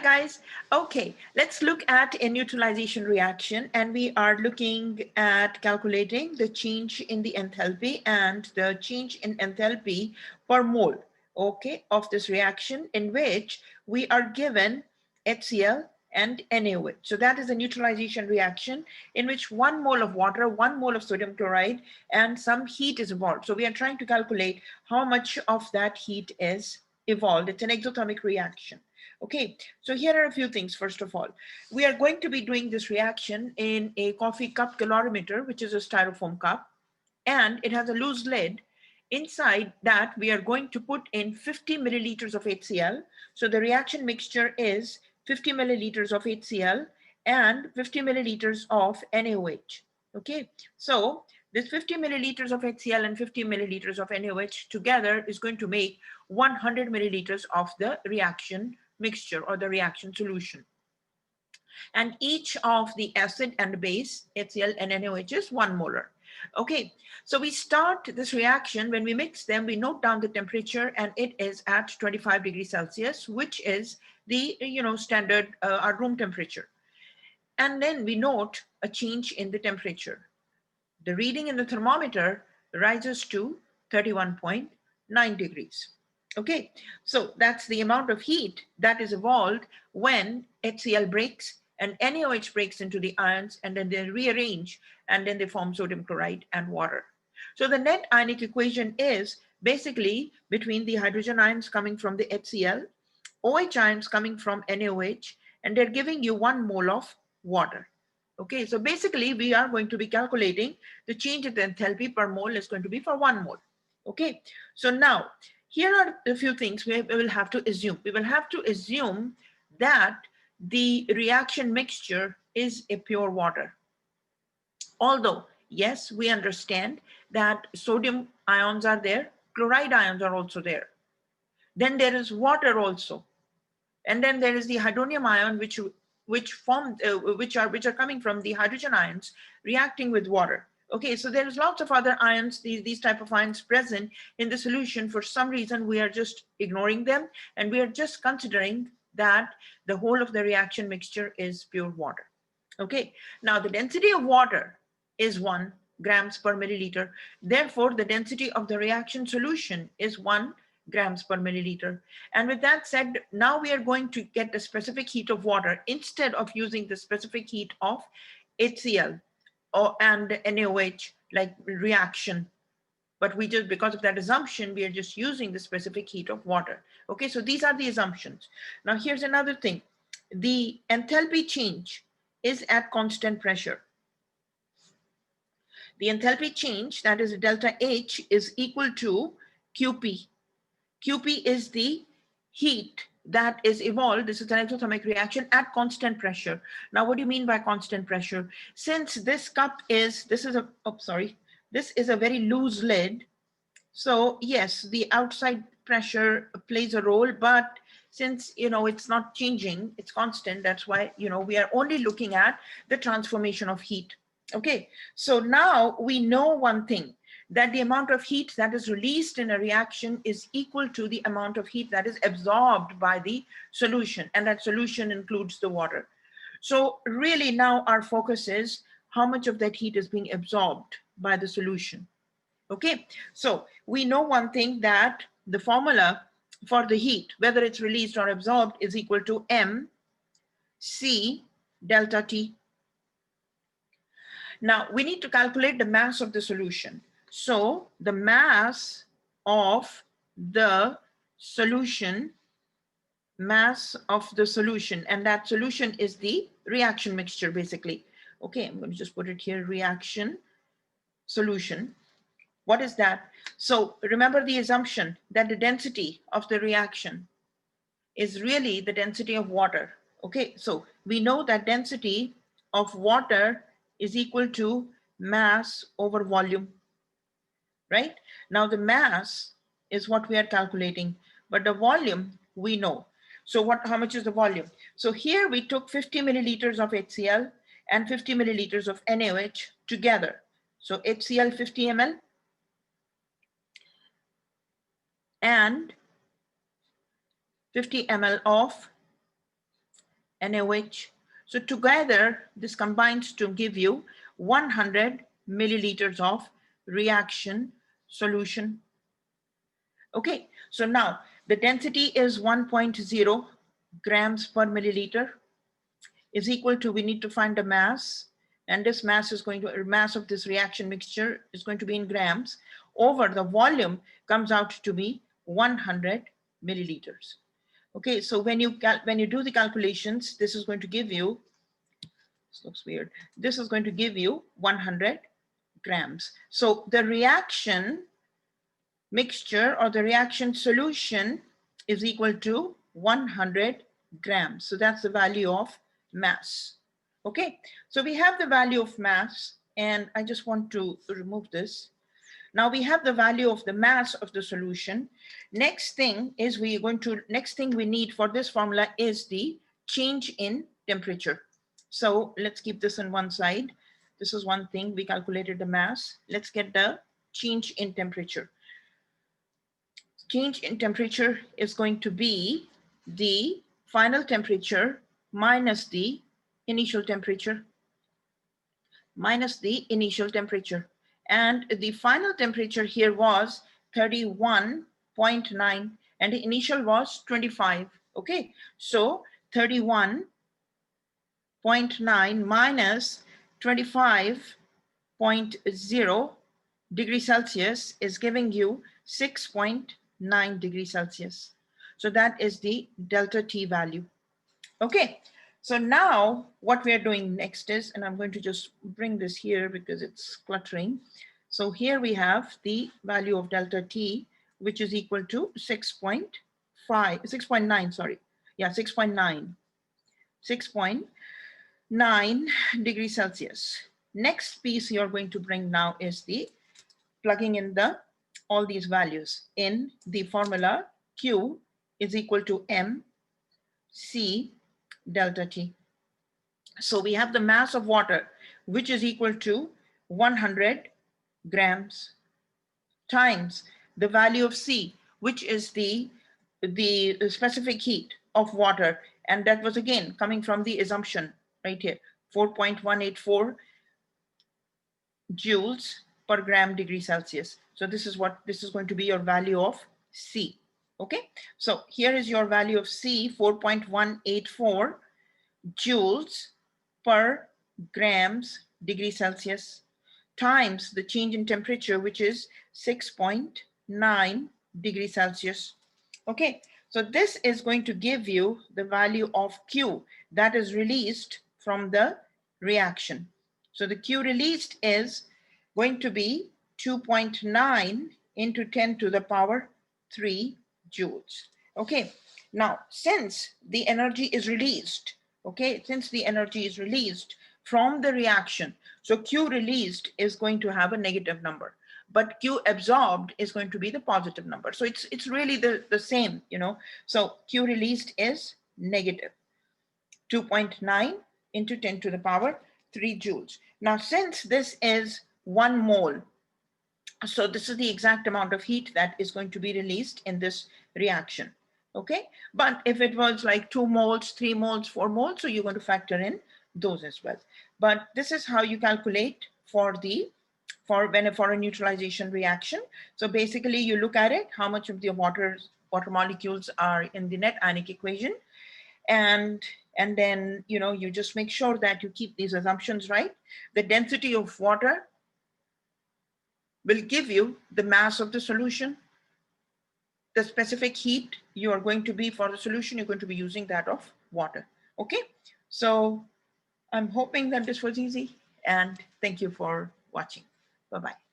Guys. Okay, let's look at a neutralization reaction, and we are looking at calculating the change in the enthalpy and the change in enthalpy per mole, okay, of this reaction in which we are given HCl and NaOH. So that is a neutralization reaction in which 1 mole of water, 1 mole of sodium chloride, and some heat is involved. So we are trying to calculate how much of that heat is evolved. It's an exothermic reaction. Okay, so here are a few things. First of all, we are going to be doing this reaction in a coffee cup calorimeter, which is a styrofoam cup, and it has a loose lid. Inside that, we are going to put in 50 milliliters of HCl. So the reaction mixture is 50 milliliters of HCl and 50 milliliters of NaOH. Okay, so this 50 milliliters of HCl and 50 milliliters of NaOH together is going to make 100 milliliters of the reaction mixture or the reaction solution. And each of the acid and base, HCl and NaOH, is 1 molar. Okay, so we start this reaction. When we mix them, we note down the temperature, and it is at 25 degrees Celsius, which is the standard our room temperature. And then we note a change in the temperature. The reading in the thermometer rises to 31.9 degrees. Okay, so that's the amount of heat that is evolved when HCl breaks and NaOH breaks into the ions, and then they rearrange, and then they form sodium chloride and water. So the net ionic equation is basically between the hydrogen ions coming from the HCl, OH ions coming from NaOH, and they're giving you 1 mole of water. Okay, so basically we are going to be calculating the change in the enthalpy per mole is going to be for 1 mole. Okay, so now here are a few things we will have to assume. We will have to assume that the reaction mixture is a pure water. Although, yes, we understand that sodium ions are there, chloride ions are also there. Then there is water also. And then there is the hydronium ion, which are coming from the hydrogen ions reacting with water. Okay, so there's lots of other ions, these type of ions present in the solution. For some reason, we are just ignoring them, and we are just considering that the whole of the reaction mixture is pure water. Okay, now the density of water is 1 grams per milliliter. Therefore, the density of the reaction solution is 1 grams per milliliter. And with that said, now we are going to get the specific heat of water instead of using the specific heat of HCl and NaOH like reaction. But we just, because of that assumption, we are just using the specific heat of water. Okay, so these are the assumptions. Now here's another thing. The enthalpy change is at constant pressure. The enthalpy change, that is delta H, is equal to QP. QP is the heat that is evolved. This is an exothermic reaction at constant pressure. Now, what do you mean by constant pressure? Since this cup is, this is a very loose lid. So yes, the outside pressure plays a role, but since, it's not changing, it's constant. That's why, we are only looking at the transformation of heat. Okay, so now we know one thing, that the amount of heat that is released in a reaction is equal to the amount of heat that is absorbed by the solution, and that solution includes the water. So really now our focus is how much of that heat is being absorbed by the solution. Okay, so we know one thing, that the formula for the heat, whether it's released or absorbed, is equal to mc delta T. Now we need to calculate the mass of the solution. So the mass of the solution, and that solution is the reaction mixture basically. Okay, I'm going to just put it here, reaction solution. What is that? So remember the assumption that the density of the reaction is really the density of water. Okay, so we know that density of water is equal to mass over volume. Right? Now the mass is what we are calculating, but the volume we know. So how much is the volume? So here we took 50 milliliters of HCl and 50 milliliters of NaOH together. So HCl 50 ml and 50 ml of NaOH. So together, this combines to give you 100 milliliters of reaction solution. Okay, so now the density is 1.0 grams per milliliter is equal to, we need to find the mass, and this mass is going to, mass of this reaction mixture is going to be in grams, over the volume comes out to be 100 milliliters. Okay, so when you do the calculations, this is going to give you, this looks weird, this is going to give you 100 grams. So the reaction mixture or the reaction solution is equal to 100 grams. So that's the value of mass. Okay, so we have the value of mass, and I just want to remove this. Now we have the value of the mass of the solution. Next thing is next thing we need for this formula is the change in temperature. So let's keep this on one side. This is one thing, we calculated the mass. Let's get the change in temperature. Change in temperature is going to be the final temperature minus the initial temperature. And the final temperature here was 31.9 and the initial was 25. Okay, so 31.9 minus 25.0 degrees Celsius is giving you 6.9 degrees Celsius. So that is the delta T value. Okay, so now what we are doing next is, and I'm going to just bring this here because it's cluttering. So here we have the value of delta T, which is equal to 6.9, sorry. Yeah, 6.9 degrees Celsius. Next piece you're going to bring now is the plugging in all these values in the formula. Q is equal to mc delta T. So we have the mass of water, which is equal to 100 grams, times the value of C, which is the specific heat of water. And that was again coming from the assumption right here, 4.184 joules per gram degree Celsius. So this is going to be your value of C. Okay, so here is your value of C, 4.184 joules per grams degree Celsius, times the change in temperature, which is 6.9 degrees Celsius. Okay, so this is going to give you the value of Q that is released from the reaction. So the Q released is going to be 2.9 into 10 to the power 3 joules. Okay, now since the energy is released, from the reaction, so Q released is going to have a negative number, but Q absorbed is going to be the positive number. So it's really the same, you know. So Q released is negative 2.9 into 10 to the power 3 joules. Now, since this is 1 mole, so this is the exact amount of heat that is going to be released in this reaction. Okay, but if it was like 2 moles, 3 moles, 4 moles, so you're going to factor in those as well. But this is how you calculate for a neutralization reaction. So basically you look at it, how much of the water molecules are in the net ionic equation, and then you just make sure that you keep these assumptions right. The density of water will give you the mass of the solution. The specific heat you are going to be for the solution, you're going to be using that of water. Okay, so I'm hoping that this was easy, and thank you for watching. Bye-bye.